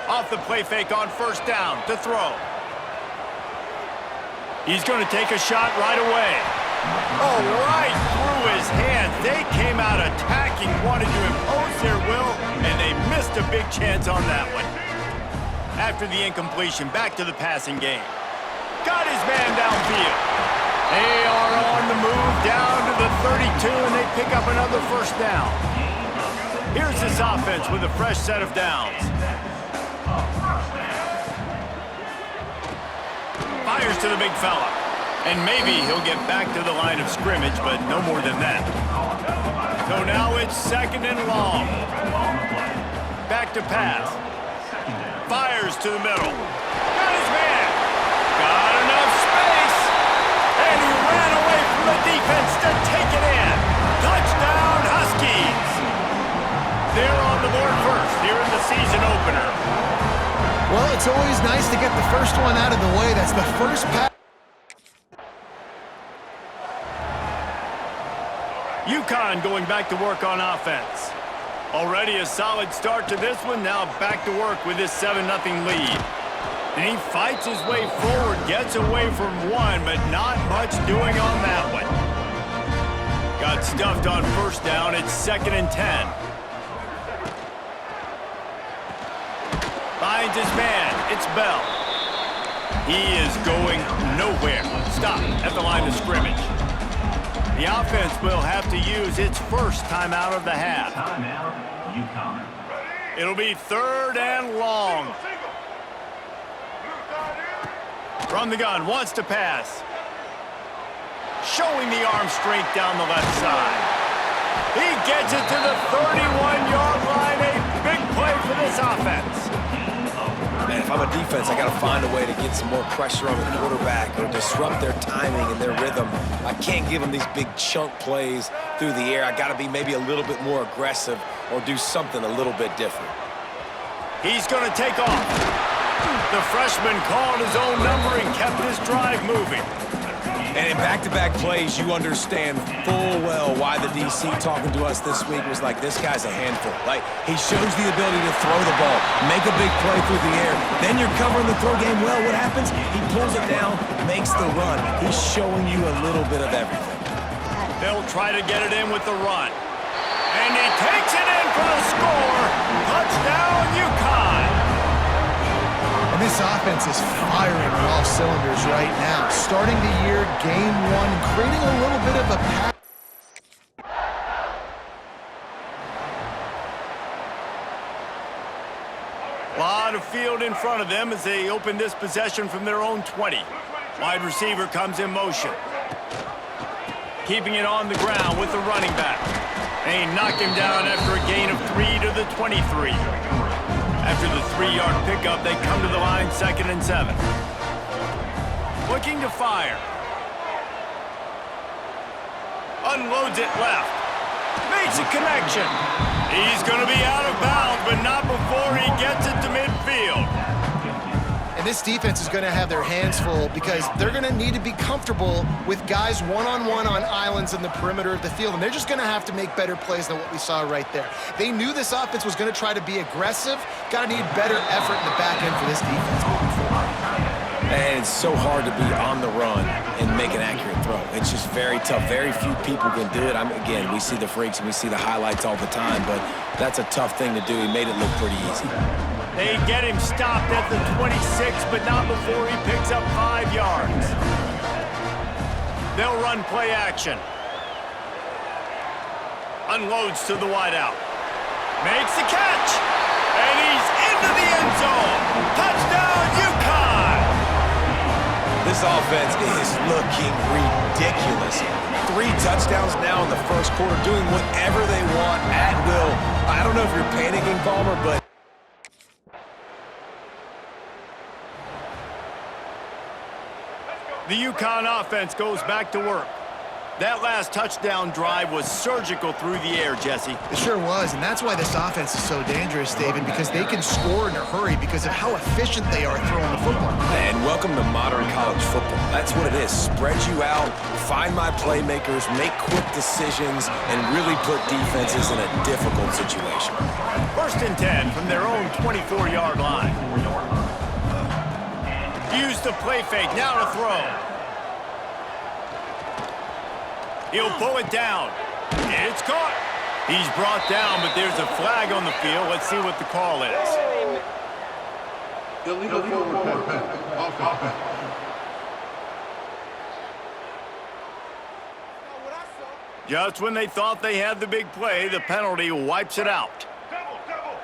Off the play fake on first down to throw. He's going to take a shot right away. Oh, right through his hands. They came out attacking, wanted to impose their will, and they missed a big chance on that one. After the incompletion, back to the passing game. Got his man downfield. They are on the move down to the 32, and they pick up another first down. Here's this offense with a fresh set of downs. Fires to the big fella. And maybe he'll get back to the line of scrimmage, but no more than that. So now it's 2nd and long. Back to pass. Fires to the middle. Got his man. Got enough space. And he ran away from the defense to take it in. Touchdown, Huskies. They're on the board first here in the season opener. Well, it's always nice to get the first one out of the way. That's the first pass. UConn going back to work on offense. Already a solid start to this one. Now back to work with this 7-0 lead. And he fights his way forward, gets away from one, but not much doing on that one. Got stuffed on first down. It's 2nd and 10. Finds his man. It's Bell. He is going nowhere. Stop at the line of scrimmage. The offense will have to use its first timeout of the half. Timeout, UConn. It'll be 3rd and long. From the gun, wants to pass. Showing the arm strength down the left side. He gets it to the 31-yard line. A big play for this offense. Man, if I'm a defense, I got to find a way to get some more pressure on the quarterback or disrupt their timing and their rhythm. I can't give them these big chunk plays through the air. I got to be maybe a little bit more aggressive or do something a little bit different. He's going to take off. The freshman called his own number and kept his drive moving. And in back-to-back plays, you understand full well why the DC talking to us this week was like, this guy's a handful. Like, he shows the ability to throw the ball, make a big play through the air. Then you're covering the throw game well. What happens? He pulls it down, makes the run. He's showing you a little bit of everything. They'll try to get it in with the run. And he takes it in for the score. Touchdown, UConn. And this offense is firing on all cylinders right now. Starting the year, game 1, creating a little bit of a pass. A lot of field in front of them as they open this possession from their own 20. Wide receiver comes in motion. Keeping it on the ground with the running back. They knock him down after a gain of 3 to the 23. After the 3-yard pickup, they come to the line 2nd and 7. Looking to fire. Unloads it left. Makes a connection. He's going to be out of bounds, but not before he gets it to midfield. And this defense is going to have their hands full because they're going to need to be comfortable with guys one-on-one on islands in the perimeter of the field. And they're just going to have to make better plays than what we saw right there. They knew this offense was going to try to be aggressive. Got to need better effort in the back end for this defense moving forward. And it's so hard to be on the run and make an accurate throw. It's just very tough. Very few people can do it. Again, we see the freaks and we see the highlights all the time, but that's a tough thing to do. He made it look pretty easy. They get him stopped at the 26, but not before he picks up 5 yards. They'll run play action. Unloads to the wideout. Makes the catch. And he's into the end zone. Touchdown, UConn! This offense is looking ridiculous. 3 touchdowns now in the first quarter, doing whatever they want at will. I don't know if you're panicking, Palmer, but the UConn offense goes back to work. That last touchdown drive was surgical through the air, Jesse. It sure was, and that's why this offense is so dangerous, David, because they can score in a hurry because of how efficient they are throwing the football. And welcome to modern college football. That's what it is. Spread you out, find my playmakers, make quick decisions, and really put defenses in a difficult situation. 1st and 10 from their own 24-yard line. used the play fake. Now to throw. He'll pull it down. It's caught. He's brought down, but there's a flag on the field. Let's see what the call is. Illegal forward pass. Just when they thought they had the big play, the penalty wipes it out.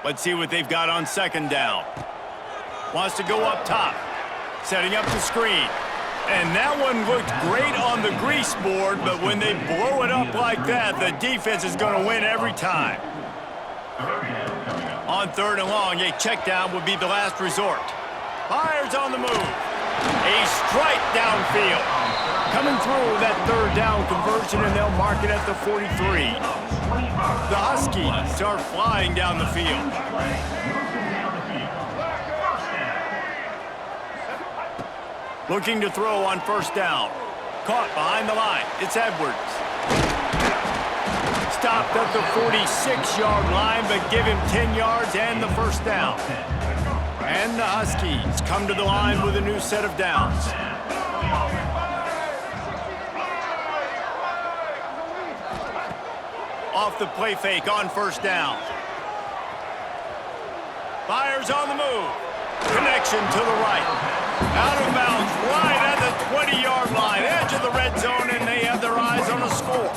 Let's see what they've got on second down. Wants to go up top. Setting up the screen. And that one looked great on the grease board, but when they blow it up like that, the defense is going to win every time. On third and long, a check down would be the last resort. Fires on the move. A strike downfield. Coming through that third down conversion, and they'll mark it at the 43. The Huskies are flying down the field. Looking to throw on first down. Caught behind the line. It's Edwards. Stopped at the 46-yard line, but give him 10 yards and the first down. And the Huskies come to the line with a new set of downs. Off the play fake on first down. Fires on the move. Connection to the right. Out of bounds, right at the 20-yard line. Edge of the red zone, and they have their eyes on a score.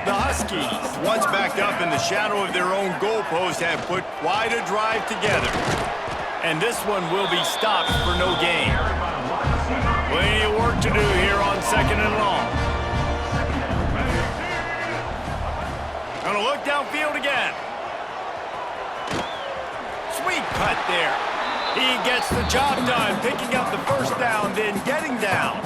The Huskies, once backed up in the shadow of their own goalpost, have put quite a drive together. And this one will be stopped for no gain. Plenty of work to do here on second and long. Gonna look downfield again. Sweet cut there. He gets the job done, picking up the first down, then getting down.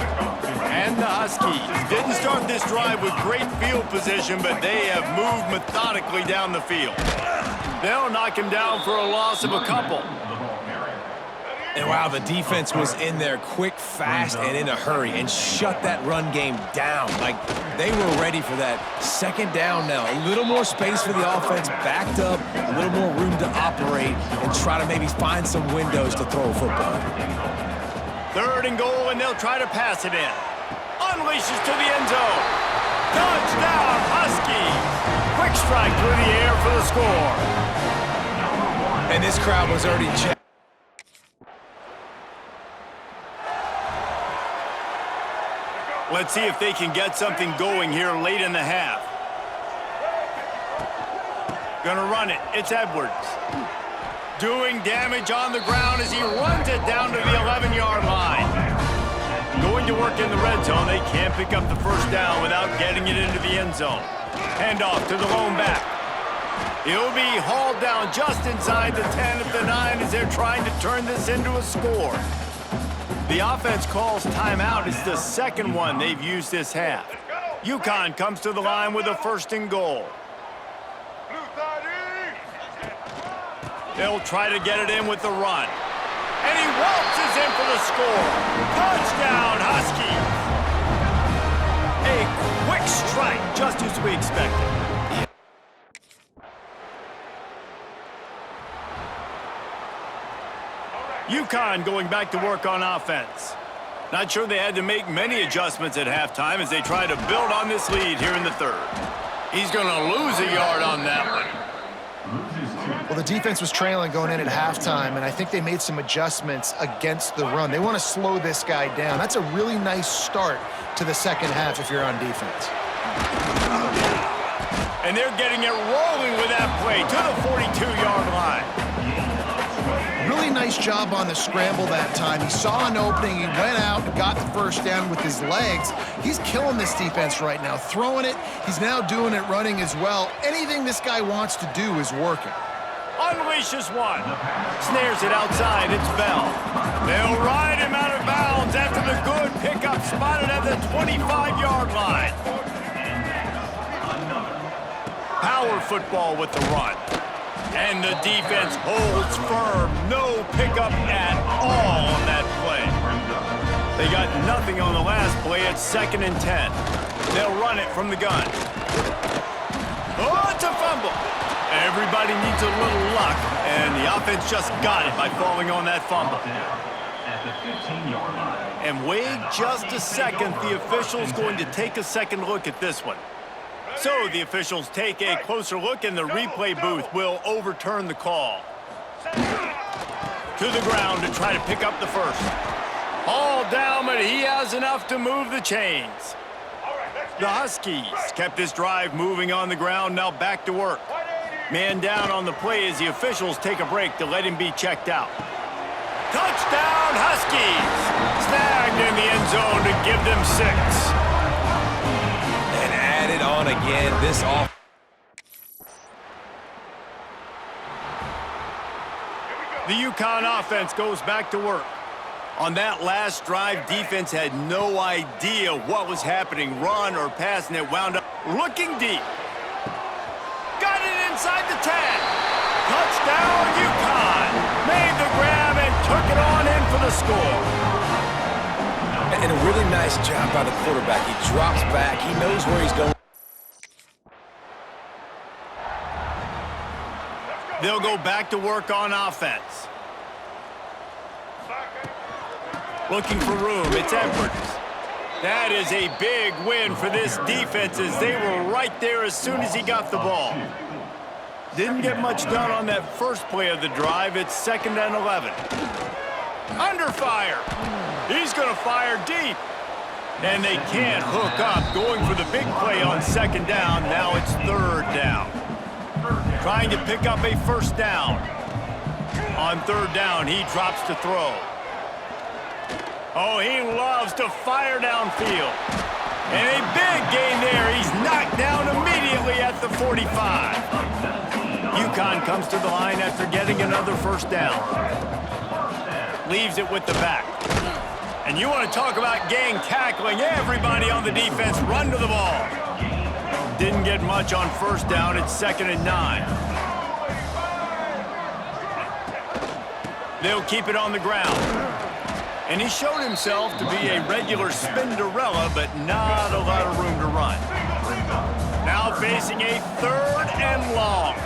And the Huskies didn't start this drive with great field position, but they have moved methodically down the field. They'll knock him down for a loss of a couple. And wow, the defense was in there quick, fast, and in a hurry and shut that run game down. Like, they were ready for that. Second down now. A little more space for the offense, backed up, a little more room to operate and try to maybe find some windows to throw a football. Third and goal, and they'll try to pass it in. Unleashes to the end zone. Touchdown, Huskies. Quick strike through the air for the score. And this crowd was already checked. Let's see if they can get something going here late in the half. Gonna run it. It's Edwards. Doing damage on the ground as he runs it down to the 11-yard line. Going to work in the red zone. They can't pick up the first down without getting it into the end zone. Handoff to the lone back. He'll be hauled down just inside the 10 at the 9 as they're trying to turn this into a score. The offense calls timeout. It's the second one they've used this half. UConn comes to the line with a first and goal. They'll try to get it in with the run. And he waltzes in for the score. Touchdown, Huskies. A quick strike, just as we expected. UConn going back to work on offense. Not sure they had to make many adjustments at halftime as they try to build on this lead here in the third. He's going to lose a yard on that one. Well, the defense was trailing going in at halftime, and I think they made some adjustments against the run. They want to slow this guy down. That's a really nice start to the second half if you're on defense. And they're getting it rolling with that play to the 42-yard line. Really nice job on the scramble that time. He saw an opening, he went out and got the first down with his legs. He's killing this defense right now, throwing it. He's now doing it running as well. Anything this guy wants to do is working. Unleashes one. Snares it outside. It's Bell. They'll ride him out of bounds after the good pickup spotted at the 25-yard line. Power football with the run. And the defense holds firm. No pickup at all on that play. They got nothing on the last play. It's 2nd and 10. They'll run it from the gun. Oh, it's a fumble. Everybody needs a little luck, and the offense just got it by falling on that fumble. the 15-yard line. And wait just a second, the official's going to take a second look at this one. So the officials take a closer look, and the replay booth will overturn the call. To the ground to try to pick up the first. All down, but he has enough to move the chains. The Huskies kept this drive moving on the ground, now back to work. Man down on the play as the officials take a break to let him be checked out. Touchdown, Huskies! Snagged in the end zone to give them 6. And added on again, this off. The UConn offense goes back to work. On that last drive, defense had no idea what was happening, run or pass, and it wound up looking deep. Got it inside the 10. Touchdown, UConn. Made the grab and took it on in for the score. And a really nice job by the quarterback. He drops back. He knows where he's going. They'll go back to work on offense. Looking for room, it's Edwards. That is a big win for this defense as they were right there as soon as he got the ball. Didn't get much done on that first play of the drive. It's 2nd and 11. Under fire. He's going to fire deep. And they can't hook up, going for the big play on 2nd down. Now it's 3rd down. Trying to pick up a first down. On 3rd down, he drops to throw. Oh, he loves to fire downfield. And a big gain there. He's knocked down immediately at the 45. UConn comes to the line after getting another first down. Leaves it with the back. And you want to talk about gang tackling. Everybody on the defense run to the ball. Didn't get much on first down. It's 2nd and 9. They'll keep it on the ground. And he showed himself to be a regular Spinderella, but not a lot of room to run. Now facing a 3rd and long.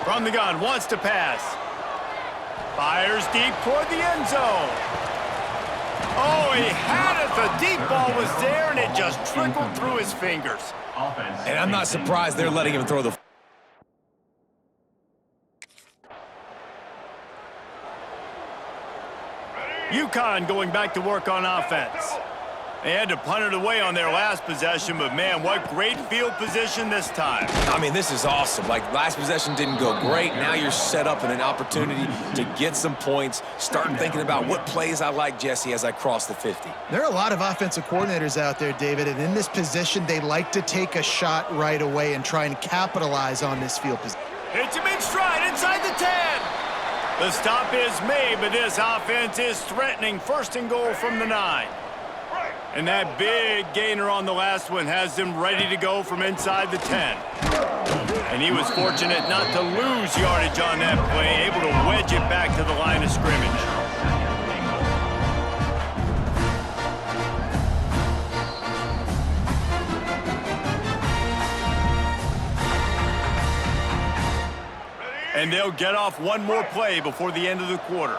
From the gun, wants to pass. Fires deep toward the end zone. Oh, he had it. The deep ball was there, and it just trickled through his fingers. And I'm not surprised they're letting him throw the... UConn going back to work on offense. They had to punt it away on their last possession, but man, what great field position this time. I mean, this is awesome. Like, last possession didn't go great. Now you're set up in an opportunity to get some points. Starting thinking about what plays I like, Jesse, as I cross the 50. There are a lot of offensive coordinators out there, David, and in this position, they like to take a shot right away and try and capitalize on this field position. Hits him in stride inside the 10. The stop is made, but this offense is threatening 1st and goal from the 9. And that big gainer on the last one has them ready to go from inside the 10. And he was fortunate not to lose yardage on that play, able to wedge it back to the line of scrimmage. And they'll get off one more play before the end of the quarter.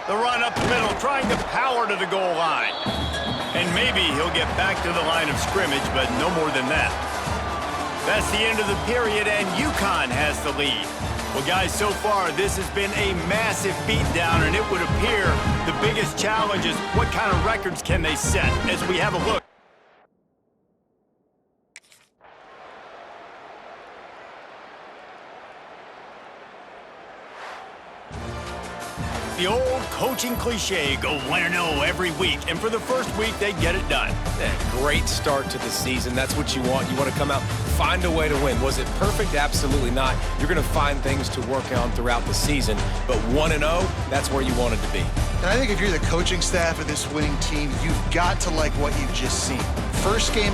The run up the middle, trying to power to the goal line. And maybe he'll get back to the line of scrimmage, but no more than that. That's the end of the period, and UConn has the lead. Well, guys, so far, this has been a massive beatdown, and it would appear the biggest challenge is what kind of records can they set as we have a look. The old coaching cliche, go 1-0 every week, and for the first week, they get it done. Great start to the season. That's what you want. You want to come out, find a way to win. Was it perfect? Absolutely not. You're going to find things to work on throughout the season, but 1-0, that's where you wanted to be. And I think if you're the coaching staff of this winning team, you've got to like what you've just seen. First game